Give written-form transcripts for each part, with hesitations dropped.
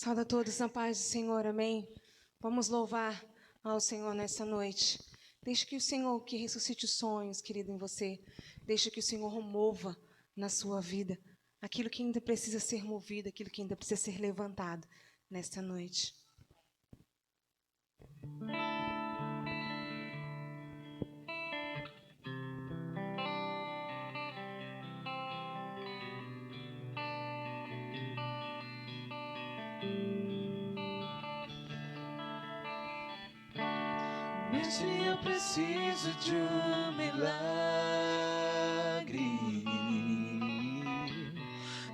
Sauda a todos na paz do Senhor, amém? Vamos louvar ao Senhor nessa noite. Deixe que o Senhor que ressuscite os sonhos, querido, em você. Deixe que o Senhor mova na sua vida aquilo que ainda precisa ser movido, aquilo que ainda precisa ser levantado nesta noite. Mestre, eu preciso de um milagre.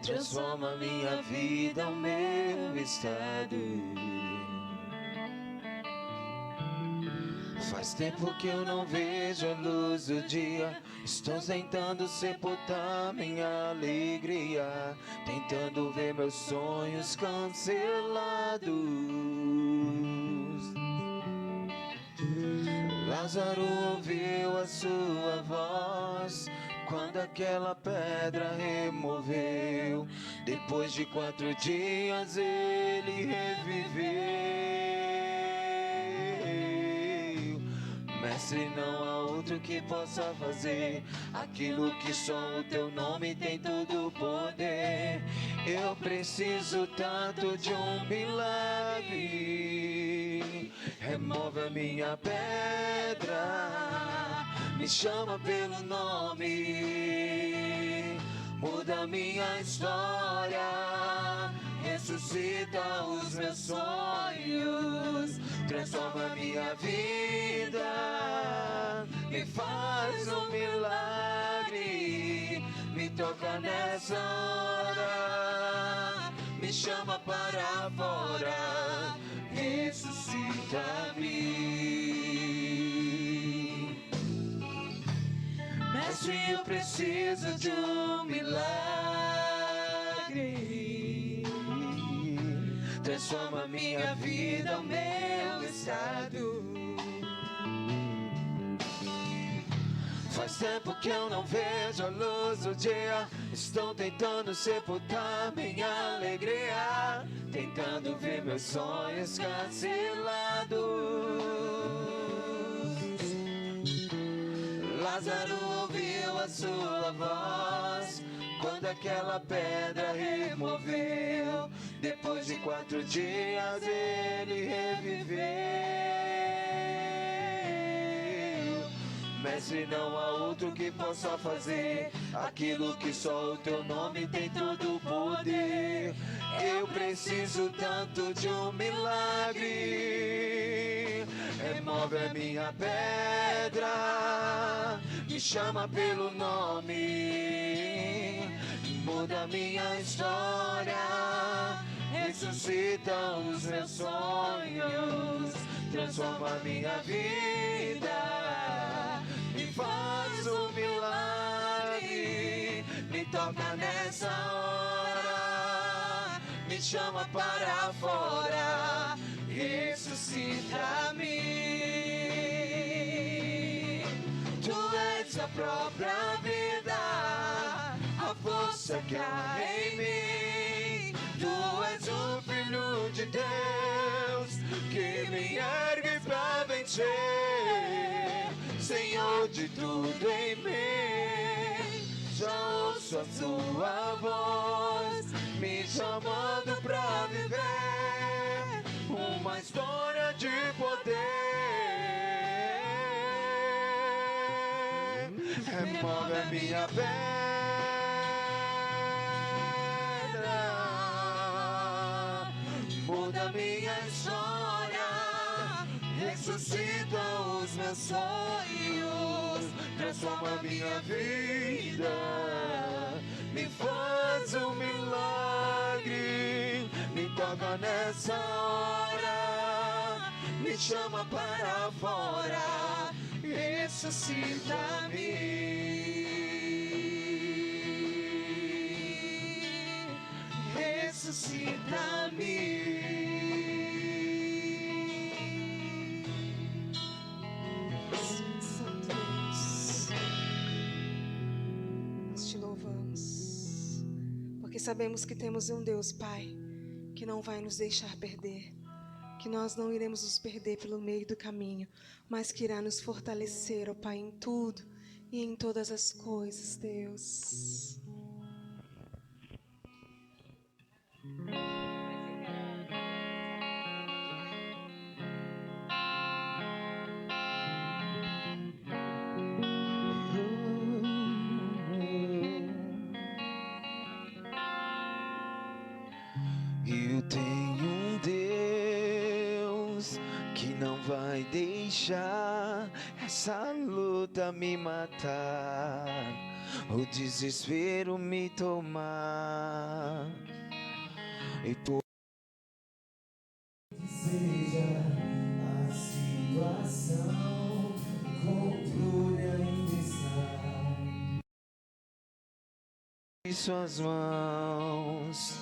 Transforma minha vida, o meu estado. Faz tempo que eu não vejo a luz do dia. Estou tentando sepultar minha alegria, tentando ver meus sonhos cancelados. Lázaro ouviu a sua voz quando aquela pedra removeu. Depois de 4 dias ele reviveu. Mestre, não há outro que possa fazer aquilo que só o teu nome tem todo o poder. Eu preciso tanto de um milagre. Remove a minha pedra, me chama pelo nome, muda a minha história, ressuscita os meus sonhos, transforma a minha vida, me faz um milagre, me toca nessa hora, me chama para fora, ressuscita-me. Mestre, eu preciso de um milagre. Transforma minha vida, o meu estado. Faz tempo que eu não vejo a luz do dia. Estou tentando sepultar minha alegria, tentando ver meus sonhos cancelados. Lázaro ouviu a sua voz quando aquela pedra removeu. Depois de 4 dias ele reviveu. Mestre, não há outro que possa fazer aquilo que só o teu nome tem todo o poder. Eu preciso tanto de um milagre. Remove a minha pedra, me chama pelo nome, muda a minha história, ressuscita os meus sonhos, transforma a minha vida, me faz um milagre, me toca nessa hora, me chama para fora, ressuscita-me. Tu és a própria vida, a força que há em mim. Tu és o Filho de Deus que me ergue pra vencer, Senhor de tudo em mim. Já ouço a sua voz me chamando pra viver uma história de poder. Remove a minha pedra, muda a minha história, ressuscita os meus sonhos, transforma a minha vida, me faz um milagre, me toca nessa hora, me chama para fora, ressuscita-me, ressuscita-me. Santo Deus, nós te louvamos, porque sabemos que temos um Deus, Pai, que não vai nos deixar perder, que nós não iremos nos perder pelo meio do caminho, mas que irá nos fortalecer, ó Pai, em tudo e em todas as coisas, Deus. Eu tenho um Deus que não vai deixar essa luta me matar, o desespero me tomar. E por que seja a situação, o controle ainda está em suas mãos.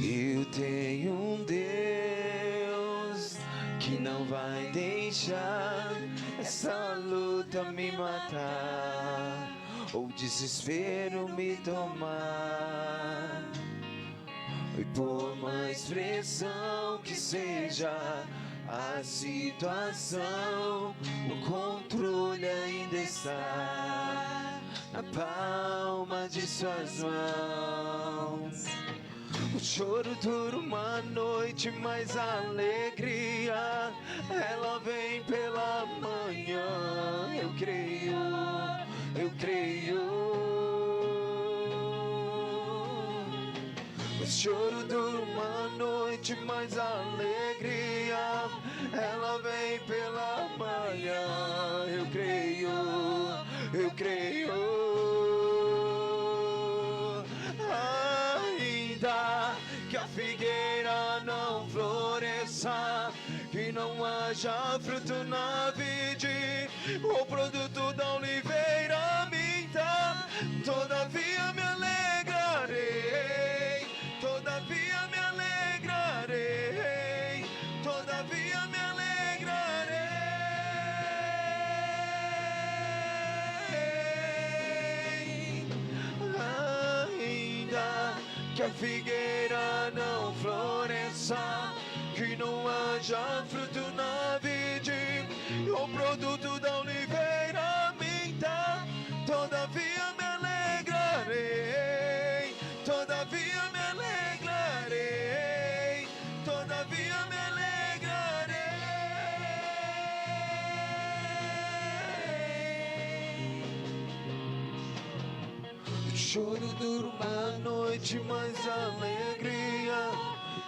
Eu tenho um Deus que não vai deixar essa luta me matar, ou desespero me tomar. E por mais pressão que seja a situação, o controle ainda está na palma de suas mãos. O choro dura uma noite, mas a alegria ela vem pela manhã. Eu creio, eu creio. O choro dura uma noite, mas a alegria ela vem pela manhã. Eu creio, eu creio. Que a figueira não floresça, que não haja fruto na vide, o produto da oliveira minta, todavia me alegrarei, todavia me alegrarei, todavia me alegrarei. Ainda que a figueira não floresça, que não haja fruto na vide, o produto da oliveira minta, todavia me alegrarei, todavia me alegrarei, todavia me alegrarei. O choro dura uma noite, mas a alegria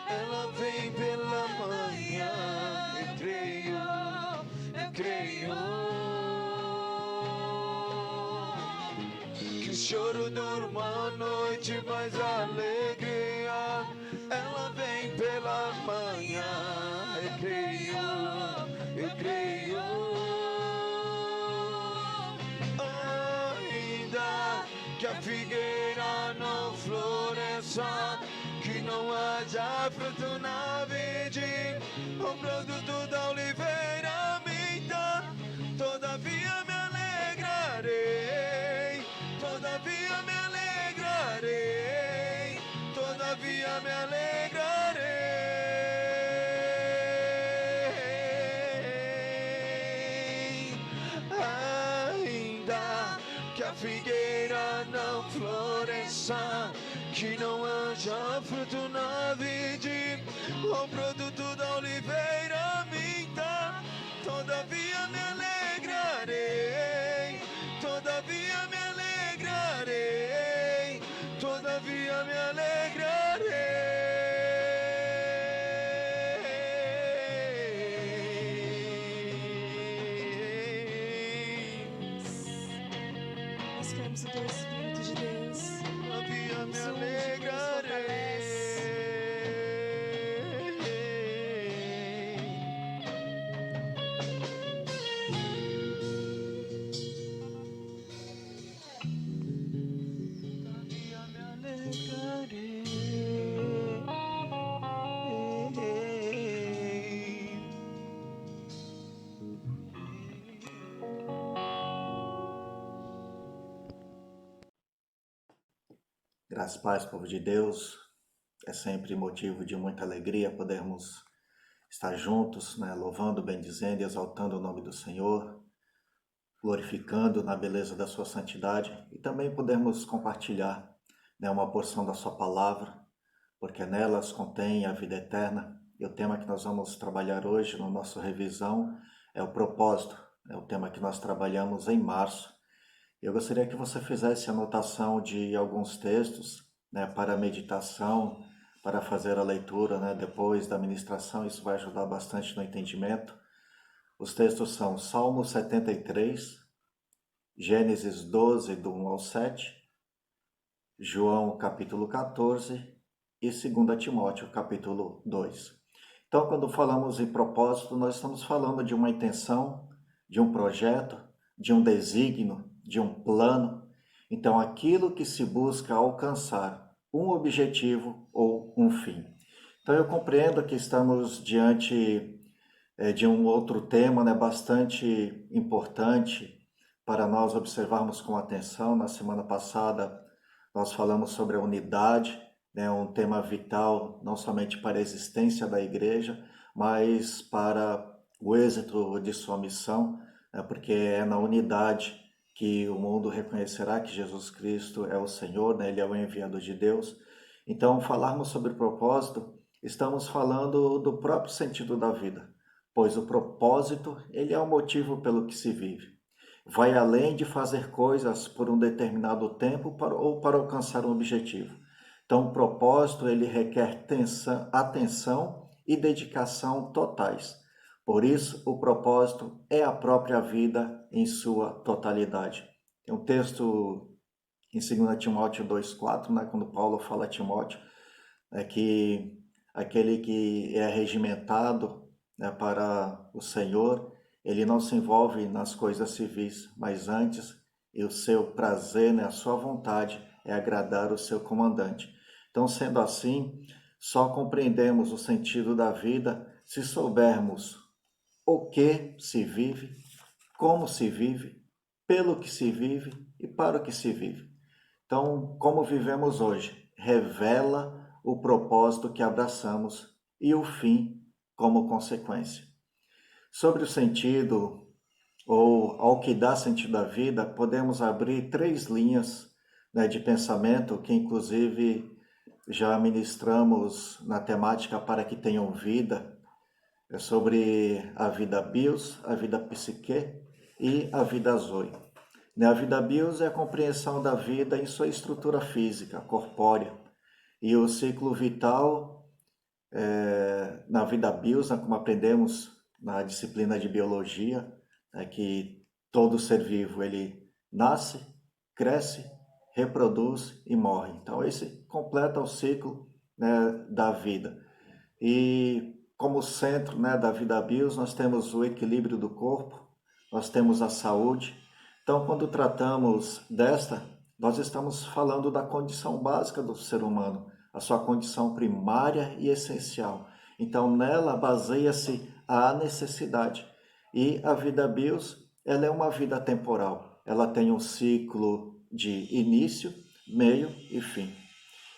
ela vem pela manhã. Eu creio, eu creio. Que o choro dura uma noite, mas a alegria ela vem pela manhã. Eu creio, eu creio. Ainda que a figueira não floresça, que não haja fruto na vide, o produto da oliveira minta, todavia me alegrarei, todavia me alegrarei, todavia me alegrarei. Ainda que a figueira não floresça, que não haja fruto na vide, o produto da oliveira minta, todavia me alegrarei, todavia me alegrarei, todavia me alegrarei. Nós queremos o Teu Espírito de Deus. Todavia me Nos unge, nos alegrarei. Todavia me alegrarei. Graças e paz, povo de Deus. É sempre motivo de muita alegria podermos estar juntos, né, louvando, bendizendo e exaltando o nome do Senhor, glorificando na beleza da sua santidade e também podermos compartilhar, né, uma porção da sua palavra, porque nelas contém a vida eterna. E o tema que nós vamos trabalhar hoje na nossa revisão é o propósito, é o tema que nós trabalhamos em março. Eu gostaria que você fizesse anotação de alguns textos, né, para meditação, para fazer a leitura, né, depois da ministração. Isso vai ajudar bastante no entendimento. Os textos são Salmo 73, Gênesis 12, do 1 ao 7, João capítulo 14 e 2 Timóteo capítulo 2. Então, quando falamos em propósito, nós estamos falando de uma intenção, de um projeto, de um desígnio, de um plano. Então, aquilo que se busca alcançar um objetivo ou um fim. Então, eu compreendo que estamos diante de um outro tema, né, bastante importante para nós observarmos com atenção. Na semana passada, nós falamos sobre a unidade, né, um tema vital não somente para a existência da igreja, mas para o êxito de sua missão, né, porque é na unidade que o mundo reconhecerá que Jesus Cristo é o Senhor, né, Ele é o enviado de Deus. Então, falarmos sobre propósito, estamos falando do próprio sentido da vida, pois o propósito, ele é o motivo pelo que se vive. Vai além de fazer coisas por um determinado tempo ou para alcançar um objetivo. Então, o propósito, ele requer atenção e dedicação totais. Por isso, o propósito é a própria vida em sua totalidade. Tem um texto em 2 Timóteo 2,4, né, quando Paulo fala a Timóteo, é que aquele que é regimentado, né, para o Senhor, ele não se envolve nas coisas civis, mas antes, e o seu prazer, né, a sua vontade é agradar o seu comandante. Então, sendo assim, só compreendemos o sentido da vida se soubermos o que se vive, como se vive, pelo que se vive e para o que se vive. Então, como vivemos hoje, revela o propósito que abraçamos e o fim como consequência. Sobre o sentido, ou ao que dá sentido à vida, podemos abrir 3 linhas, né, de pensamento que, inclusive, já ministramos na temática Para que Tenham Vida, sobre a vida bios, a vida psique e a vida zoe. A vida bios é a compreensão da vida em sua estrutura física, corpórea, e o ciclo vital na vida bios, como aprendemos na disciplina de biologia, é que todo ser vivo ele nasce, cresce, reproduz e morre. Então esse completa o ciclo, né, da vida. E como centro, né, da vida bios, nós temos o equilíbrio do corpo, nós temos a saúde. Então, quando tratamos desta, nós estamos falando da condição básica do ser humano, a sua condição primária e essencial. Então, nela baseia-se a necessidade. E a vida bios, ela é uma vida temporal. Ela tem um ciclo de início, meio e fim.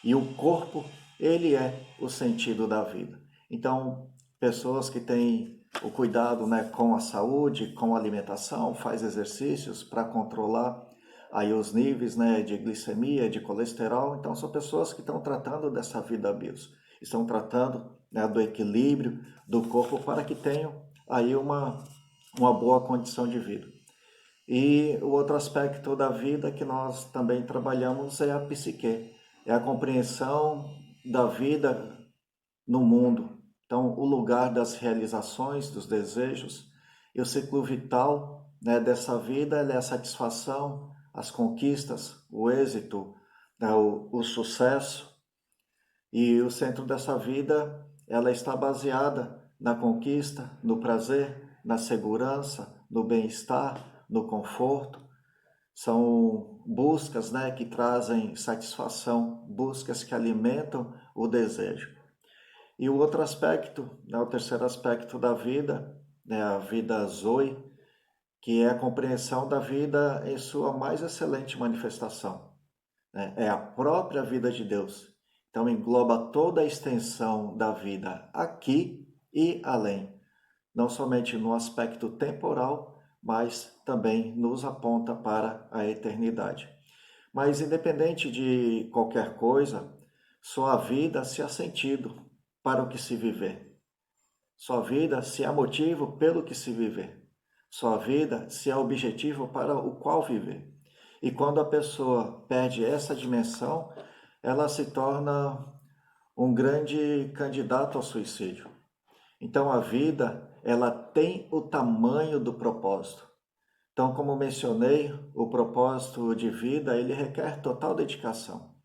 E o corpo, ele é o sentido da vida. Então, pessoas que têm o cuidado, né, com a saúde, com a alimentação, faz exercícios para controlar aí os níveis, né, de glicemia, de colesterol. Então, são pessoas que estão tratando dessa vida bios. Estão tratando, né, do equilíbrio do corpo para que tenham aí uma boa condição de vida. E o outro aspecto da vida que nós também trabalhamos é a psique, é a compreensão da vida no mundo. Então, o lugar das realizações, dos desejos, e o ciclo vital, né, dessa vida é a satisfação, as conquistas, o êxito, né, o sucesso. E o centro dessa vida, ela está baseada na conquista, no prazer, na segurança, no bem-estar, no conforto. São buscas, né, que trazem satisfação, buscas que alimentam o desejo. E o outro aspecto, né, o terceiro aspecto da vida, né, a vida zoe, que é a compreensão da vida em sua mais excelente manifestação, né? É a própria vida de Deus. Então engloba toda a extensão da vida aqui e além, não somente no aspecto temporal, mas também nos aponta para a eternidade. Mas independente de qualquer coisa, sua vida se há sentido para o que se viver. Sua vida se há motivo pelo que se viver. Sua vida se há objetivo para o qual viver. E quando a pessoa perde essa dimensão, ela se torna um grande candidato ao suicídio. Então a vida, ela tem o tamanho do propósito. Então, como mencionei, o propósito de vida, ele requer total dedicação.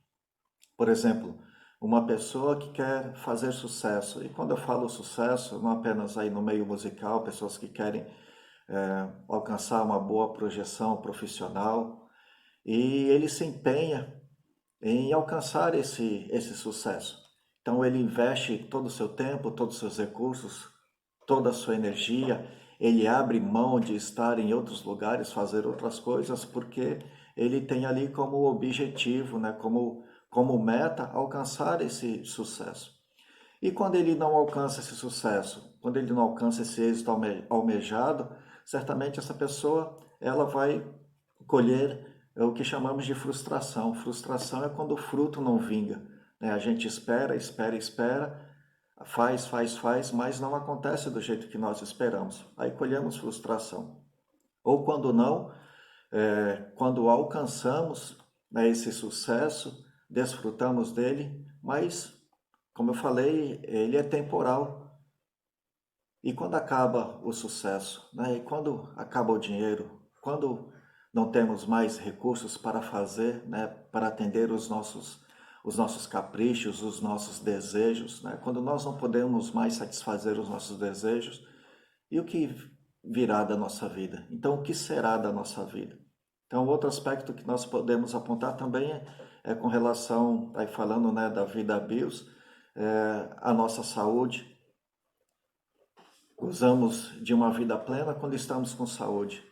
Por exemplo, uma pessoa que quer fazer sucesso, e quando eu falo sucesso, não apenas aí no meio musical, pessoas que querem alcançar uma boa projeção profissional, e ele se empenha em alcançar esse sucesso. Então ele investe todo o seu tempo, todos os seus recursos, toda a sua energia, ele abre mão de estar em outros lugares, fazer outras coisas, porque ele tem ali como objetivo, né, como meta, alcançar esse sucesso. E quando ele não alcança esse sucesso, quando ele não alcança esse êxito almejado, certamente essa pessoa ela vai colher o que chamamos de frustração. Frustração é quando o fruto não vinga, né? A gente espera, faz, mas não acontece do jeito que nós esperamos. Aí colhemos frustração. Ou quando não, quando alcançamos, né, esse sucesso, desfrutamos dele, mas, como eu falei, ele é temporal. E quando acaba o sucesso, né, e quando acaba o dinheiro, quando não temos mais recursos para fazer, né, para atender os nossos caprichos, os nossos desejos, né? Quando nós não podemos mais satisfazer os nossos desejos, e o que virá da nossa vida? Então, o que será da nossa vida? Então, outro aspecto que nós podemos apontar também é com relação, aí falando, né, da vida bios, a nossa saúde. Gozamos de uma vida plena quando estamos com saúde.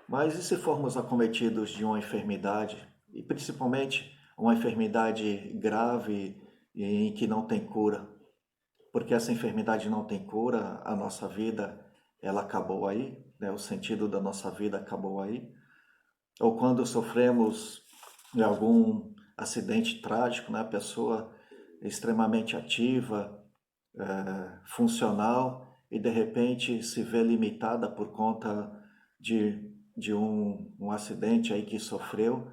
Mas e se formos acometidos de uma enfermidade, e principalmente uma enfermidade grave e em que não tem cura? Porque essa enfermidade não tem cura, a nossa vida, ela acabou aí, né? O sentido da nossa vida acabou aí. Ou quando sofremos de algum acidente trágico, né? A pessoa extremamente ativa, funcional, e de repente se vê limitada por conta de um acidente aí que sofreu,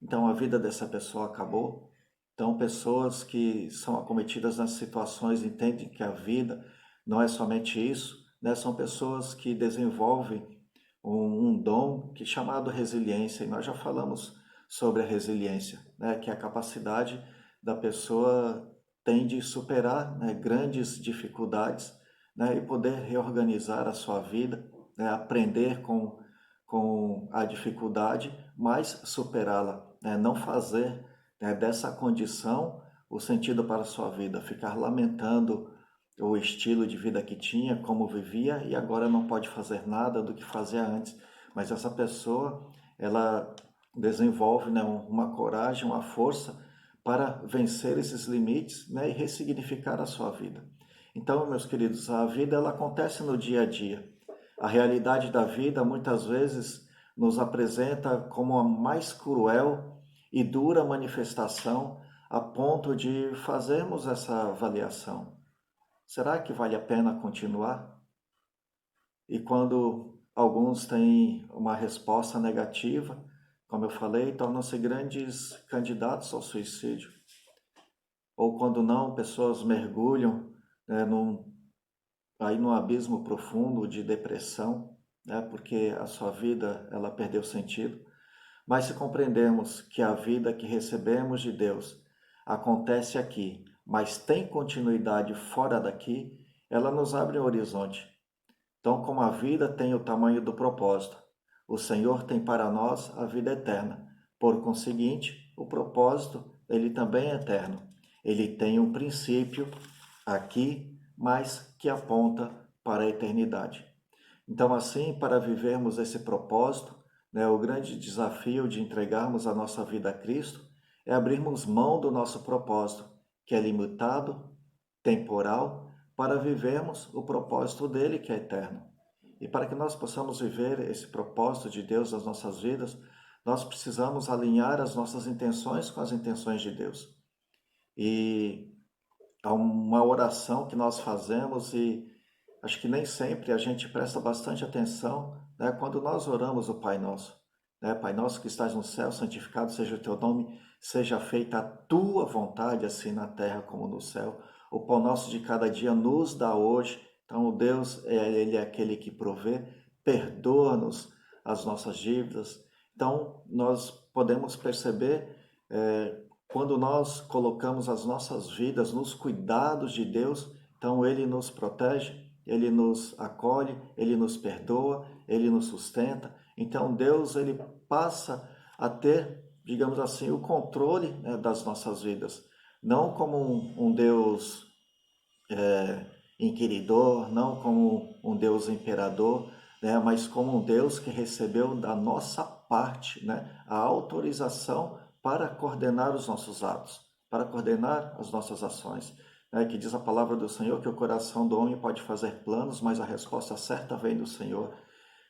então a vida dessa pessoa acabou. Então pessoas que são acometidas nas situações entendem que a vida não é somente isso, né? São pessoas que desenvolvem um dom que é chamado resiliência, e nós já falamos sobre a resiliência, né? Que é a capacidade da pessoa tem de superar, né, grandes dificuldades, né, e poder reorganizar a sua vida, né, aprender com a dificuldade, mas superá-la, né, não fazer, né, dessa condição o sentido para a sua vida, ficar lamentando o estilo de vida que tinha, como vivia e agora não pode fazer nada do que fazia antes. Mas essa pessoa, ela desenvolve, né, uma coragem, uma força para vencer esses limites, né, e ressignificar a sua vida. Então, meus queridos, a vida ela acontece no dia a dia. A realidade da vida muitas vezes nos apresenta como a mais cruel e dura manifestação a ponto de fazermos essa avaliação. Será que vale a pena continuar? E quando alguns têm uma resposta negativa, como eu falei, tornam-se grandes candidatos ao suicídio. Ou quando não, pessoas mergulham, né, num abismo profundo de depressão, né, porque a sua vida ela perdeu sentido. Mas se compreendemos que a vida que recebemos de Deus acontece aqui, mas tem continuidade fora daqui, ela nos abre um horizonte. Então, como a vida tem o tamanho do propósito, o Senhor tem para nós a vida eterna. Por conseguinte, o propósito, ele também é eterno. Ele tem um princípio aqui, mas que aponta para a eternidade. Então, assim, para vivermos esse propósito, né, o grande desafio de entregarmos a nossa vida a Cristo é abrirmos mão do nosso propósito, que é limitado, temporal, para vivermos o propósito dele, que é eterno. E para que nós possamos viver esse propósito de Deus nas nossas vidas, nós precisamos alinhar as nossas intenções com as intenções de Deus. E há uma oração que nós fazemos e acho que nem sempre a gente presta bastante atenção, né, quando nós oramos o Pai Nosso. Né? Pai Nosso que estás no céu, santificado seja o teu nome, seja feita a tua vontade, assim na terra como no céu. O pão nosso de cada dia nos dá hoje. Então, o Deus, Ele é aquele que provê, perdoa-nos as nossas dívidas. Então, nós podemos perceber, quando nós colocamos as nossas vidas nos cuidados de Deus, então Ele nos protege, Ele nos acolhe, Ele nos perdoa, Ele nos sustenta. Então, Deus, Ele passa a ter, digamos assim, o controle, né, das nossas vidas. Não como um Deus inquiridor, não como um Deus imperador, né, mas como um Deus que recebeu da nossa parte, né, a autorização para coordenar os nossos atos, para coordenar as nossas ações. Né, que diz a palavra do Senhor que o coração do homem pode fazer planos, mas a resposta certa vem do Senhor.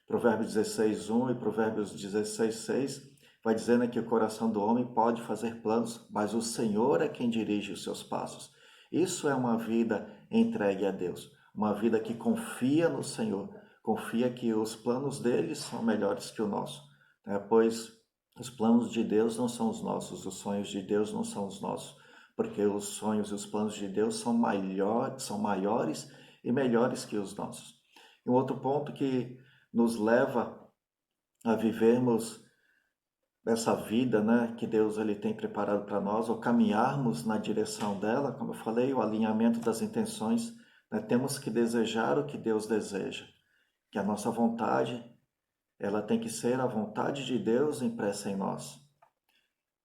Provérbios 16:1 e Provérbios 16:6 vai dizendo que o coração do homem pode fazer planos, mas o Senhor é quem dirige os seus passos. Isso é uma vida entregue a Deus, uma vida que confia no Senhor, confia que os planos dele são melhores que o nosso, né? Pois os planos de Deus não são os nossos, os sonhos de Deus não são os nossos, porque os sonhos e os planos de Deus são maiores e melhores que os nossos. E um outro ponto que nos leva a vivermos essa vida, né, que Deus ele tem preparado para nós, ou caminharmos na direção dela, como eu falei, o alinhamento das intenções, né, temos que desejar o que Deus deseja, que a nossa vontade, ela tem que ser a vontade de Deus impressa em nós.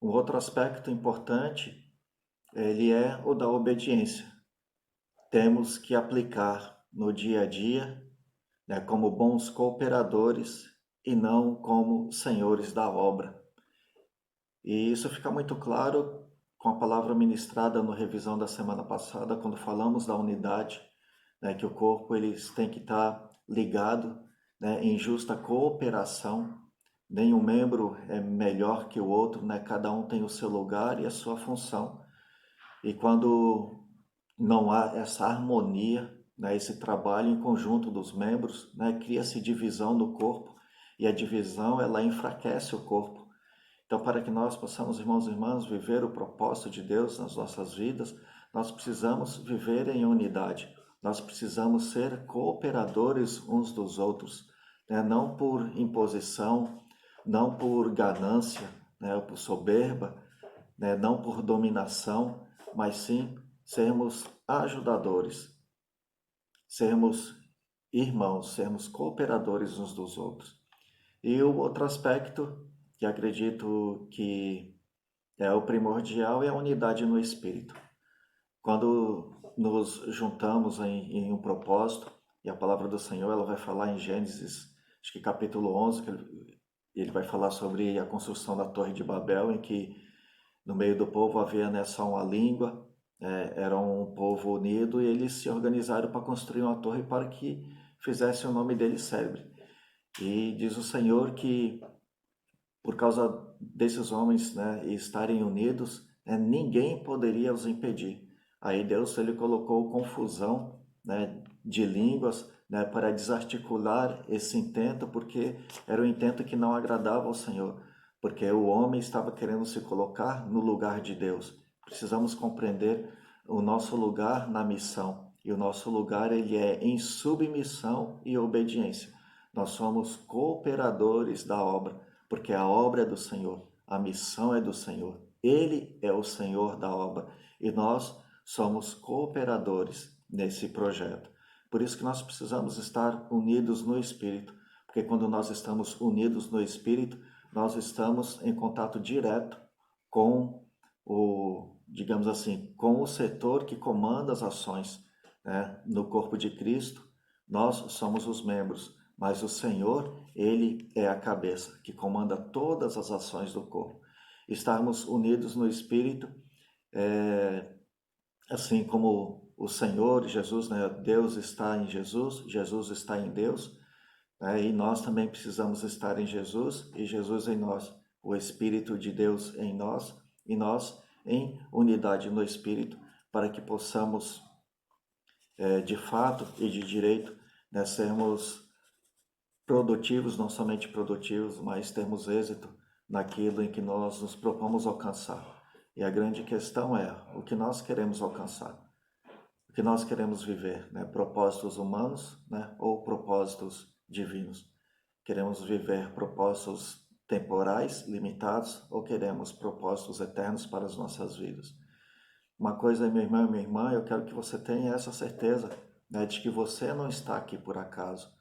Um outro aspecto importante, ele é o da obediência. Temos que aplicar no dia a dia, né, como bons cooperadores e não como senhores da obra. E isso fica muito claro com a palavra ministrada no revisão da semana passada, quando falamos da unidade, né, que o corpo eles tem que estar ligado, né, em justa cooperação. Nenhum membro é melhor que o outro, né? Cada um tem o seu lugar e a sua função. E quando não há essa harmonia, né, esse trabalho em conjunto dos membros, né, cria-se divisão no corpo e a divisão ela enfraquece o corpo. Então, para que nós possamos, irmãos e irmãs, viver o propósito de Deus nas nossas vidas, nós precisamos viver em unidade. Nós precisamos ser cooperadores uns dos outros, né? Não por imposição, não por ganância, né? Ou por soberba, né? Não por dominação, mas sim sermos ajudadores, sermos irmãos, sermos cooperadores uns dos outros. E o outro aspecto que acredito que é o primordial é a unidade no Espírito. Quando nos juntamos em um propósito, e a palavra do Senhor ela vai falar em Gênesis, acho que capítulo 11, que ele vai falar sobre a construção da Torre de Babel, em que no meio do povo havia, né, só uma língua, era um povo unido e eles se organizaram para construir uma torre para que fizesse o nome dele célebre. E diz o Senhor que por causa desses homens, né, estarem unidos, né, ninguém poderia os impedir. Aí Deus ele colocou confusão, né, de línguas, né, para desarticular esse intento, porque era um intento que não agradava ao Senhor, porque o homem estava querendo se colocar no lugar de Deus. Precisamos compreender o nosso lugar na missão, e o nosso lugar ele é em submissão e obediência. Nós somos cooperadores da obra, porque a obra é do Senhor, a missão é do Senhor, Ele é o Senhor da obra e nós somos cooperadores nesse projeto. Por isso que nós precisamos estar unidos no Espírito, porque quando nós estamos unidos no Espírito, nós estamos em contato direto com digamos assim, com o setor que comanda as ações, né? No corpo de Cristo, nós somos os membros, mas o Senhor, Ele é a cabeça que comanda todas as ações do corpo. Estarmos unidos no Espírito assim como o Senhor Jesus, né, Deus está em Jesus, Jesus está em Deus, né, e nós também precisamos estar em Jesus e Jesus em nós, o Espírito de Deus em nós e nós em unidade no Espírito, para que possamos, de fato e de direito, né, sermos produtivos, não somente produtivos, mas termos êxito naquilo em que nós nos propomos alcançar. E a grande questão é o que nós queremos alcançar, o que nós queremos viver, né? Propósitos humanos, né? Ou propósitos divinos. Queremos viver propósitos temporais, limitados, ou queremos propósitos eternos para as nossas vidas. Uma coisa, meu irmão e minha irmã, eu quero que você tenha essa certeza, né, de que você não está aqui por acaso,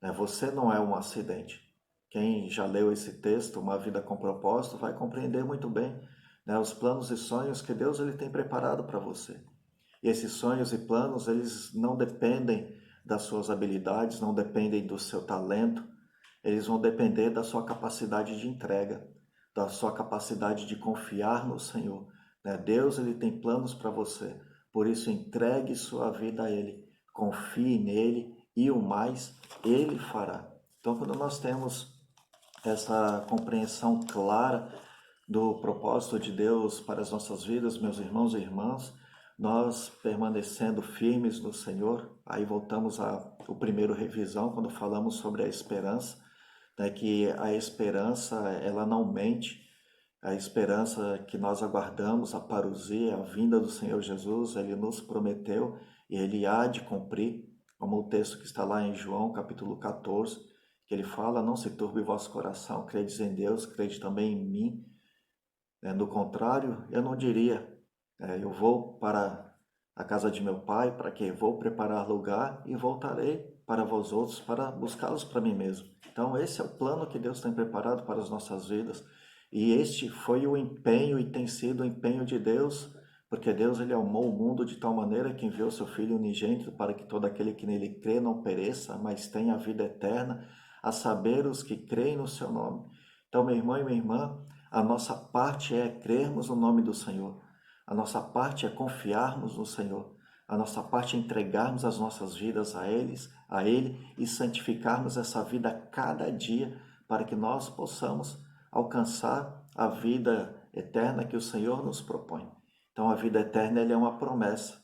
né? Você não é um acidente. Quem já leu esse texto, Uma Vida com Propósito, vai compreender muito bem, né, os planos e sonhos que Deus ele tem preparado para você. E esses sonhos e planos, eles não dependem das suas habilidades, não dependem do seu talento, eles vão depender da sua capacidade de entrega, da sua capacidade de confiar no Senhor, né? Deus ele tem planos para você, por isso entregue sua vida a Ele, confie nele e o mais Ele fará. Então, quando nós temos essa compreensão clara do propósito de Deus para as nossas vidas, meus irmãos e irmãs, nós permanecendo firmes no Senhor, aí voltamos ao primeiro revisão, quando falamos sobre a esperança, né, que a esperança, ela não mente, a esperança que nós aguardamos, a parousia, a vinda do Senhor Jesus, Ele nos prometeu e Ele há de cumprir, como o texto que está lá em João, capítulo 14, que Ele fala, não se turbe o vosso coração, credes em Deus, crede também em mim. Do contrário, eu não diria, eu vou para a casa de meu pai, para que vou preparar lugar e voltarei para vós outros, para buscá-los para mim mesmo. Então, esse é o plano que Deus tem preparado para as nossas vidas. E este foi o empenho e tem sido o empenho de Deus, porque Deus ele amou o mundo de tal maneira que enviou seu Filho unigênito para que todo aquele que nele crê não pereça, mas tenha a vida eterna, a saber os que creem no seu nome. Então, meu irmão e minha irmã, a nossa parte é crermos no nome do Senhor. A nossa parte é confiarmos no Senhor. A nossa parte é entregarmos as nossas vidas a Ele e santificarmos essa vida a cada dia para que nós possamos alcançar a vida eterna que o Senhor nos propõe. Então a vida eterna é uma promessa,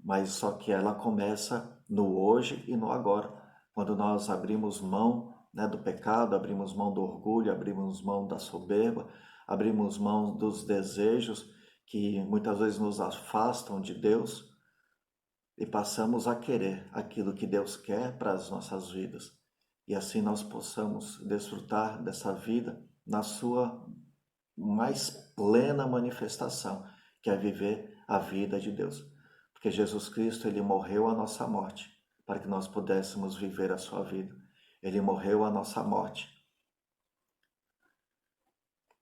mas só que ela começa no hoje e no agora, quando nós abrimos mão, né, do pecado, abrimos mão do orgulho, abrimos mão da soberba, abrimos mão dos desejos que muitas vezes nos afastam de Deus e passamos a querer aquilo que Deus quer para as nossas vidas. E assim nós possamos desfrutar dessa vida na sua mais plena manifestação, que é viver a vida de Deus. Porque Jesus Cristo, ele morreu a nossa morte, para que nós pudéssemos viver a sua vida. Ele morreu a nossa morte,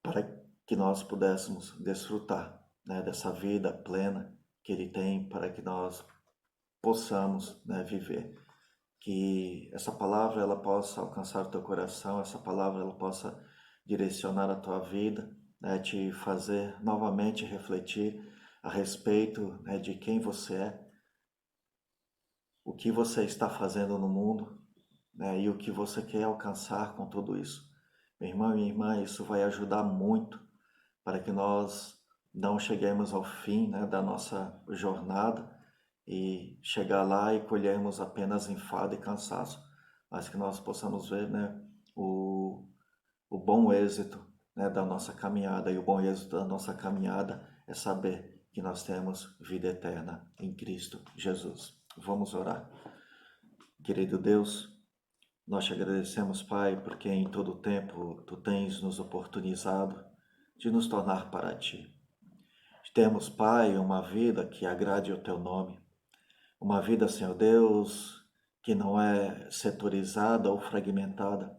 para que nós pudéssemos desfrutar, né, dessa vida plena que Ele tem para que nós possamos, né, viver. Que essa palavra ela possa alcançar o teu coração, essa palavra ela possa direcionar a tua vida, né, te fazer novamente refletir a respeito, né, de quem você é, o que você está fazendo no mundo, né, e o que você quer alcançar com tudo isso. Meu irmão e minha irmã, isso vai ajudar muito para que nós não cheguemos ao fim, né, da nossa jornada e chegar lá e colhermos apenas enfado e cansaço, mas que nós possamos ver, né, o bom êxito, né, da nossa caminhada. E o bom êxito da nossa caminhada é saber que nós temos vida eterna em Cristo Jesus. Vamos orar. Querido Deus, nós te agradecemos, Pai, porque em todo o tempo Tu tens nos oportunizado de nos tornar para Ti. Temos, Pai, uma vida que agrade o Teu nome, uma vida, Senhor Deus, que não é setorizada ou fragmentada,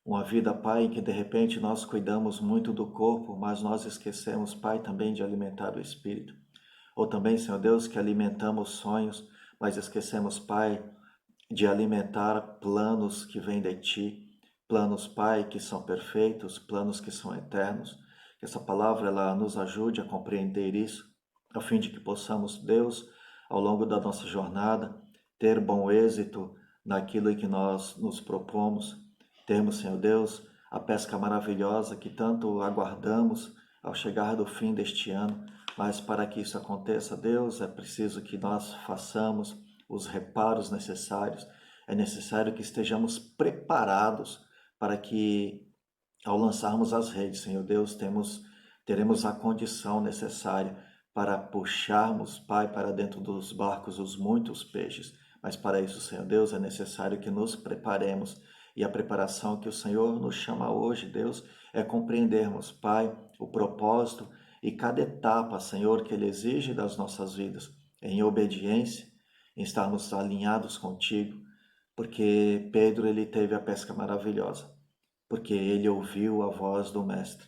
uma vida, Pai, em que de repente nós cuidamos muito do corpo, mas nós esquecemos, Pai, também de alimentar o Espírito. Ou também, Senhor Deus, que alimentamos sonhos, mas esquecemos, Pai, de alimentar planos que vêm de Ti, planos, Pai, que são perfeitos, planos que são eternos. Que essa palavra ela nos ajude a compreender isso a fim de que possamos, Deus, ao longo da nossa jornada, ter bom êxito naquilo que nós nos propomos. Termos, Senhor Deus, a pesca maravilhosa que tanto aguardamos ao chegar do fim deste ano, mas para que isso aconteça, Deus, é preciso que nós façamos os reparos necessários, é necessário que estejamos preparados para que, ao lançarmos as redes, Senhor Deus, teremos a condição necessária para puxarmos, Pai, para dentro dos barcos os muitos peixes. Mas para isso, Senhor Deus, é necessário que nos preparemos. E a preparação que o Senhor nos chama hoje, Deus, é compreendermos, Pai, o propósito e cada etapa, Senhor, que Ele exige das nossas vidas, em obediência, em estarmos alinhados contigo, porque Pedro, ele teve a pesca maravilhosa, porque ele ouviu a voz do Mestre.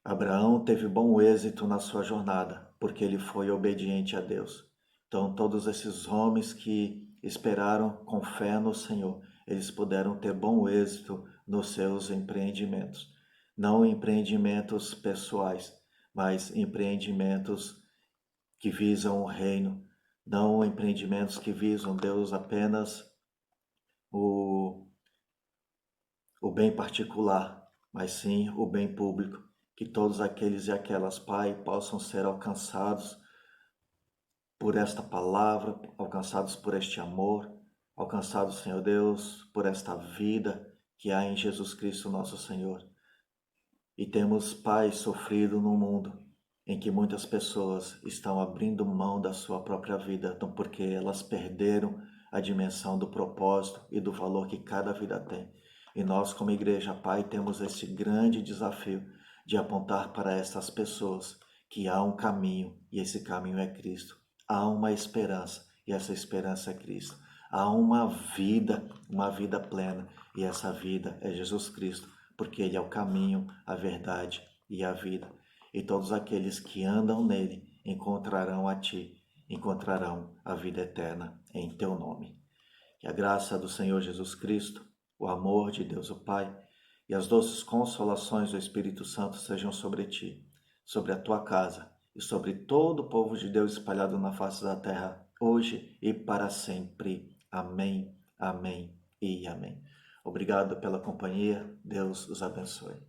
Abraão teve bom êxito na sua jornada, porque ele foi obediente a Deus. Então, todos esses homens que esperaram com fé no Senhor, eles puderam ter bom êxito nos seus empreendimentos. Não empreendimentos pessoais, mas empreendimentos que visam o reino, não empreendimentos que visam, Deus, apenas o bem particular, mas sim o bem público. Que todos aqueles e aquelas, Pai, possam ser alcançados por esta palavra, alcançados por este amor, alcançados, Senhor Deus, por esta vida que há em Jesus Cristo, nosso Senhor. E temos, Pai, sofrido num mundo em que muitas pessoas estão abrindo mão da sua própria vida, então porque elas perderam a dimensão do propósito e do valor que cada vida tem. E nós, como igreja, Pai, temos esse grande desafio de apontar para essas pessoas que há um caminho, e esse caminho é Cristo. Há uma esperança, e essa esperança é Cristo. Há uma vida plena, e essa vida é Jesus Cristo, porque Ele é o caminho, a verdade e a vida. E todos aqueles que andam nele encontrarão a Ti, encontrarão a vida eterna em Teu nome. Que a graça do Senhor Jesus Cristo, o amor de Deus o Pai e as doces consolações do Espírito Santo sejam sobre Ti, sobre a Tua casa e sobre todo o povo de Deus espalhado na face da terra, hoje e para sempre. Amém, amém e amém. Obrigado pela companhia. Deus os abençoe.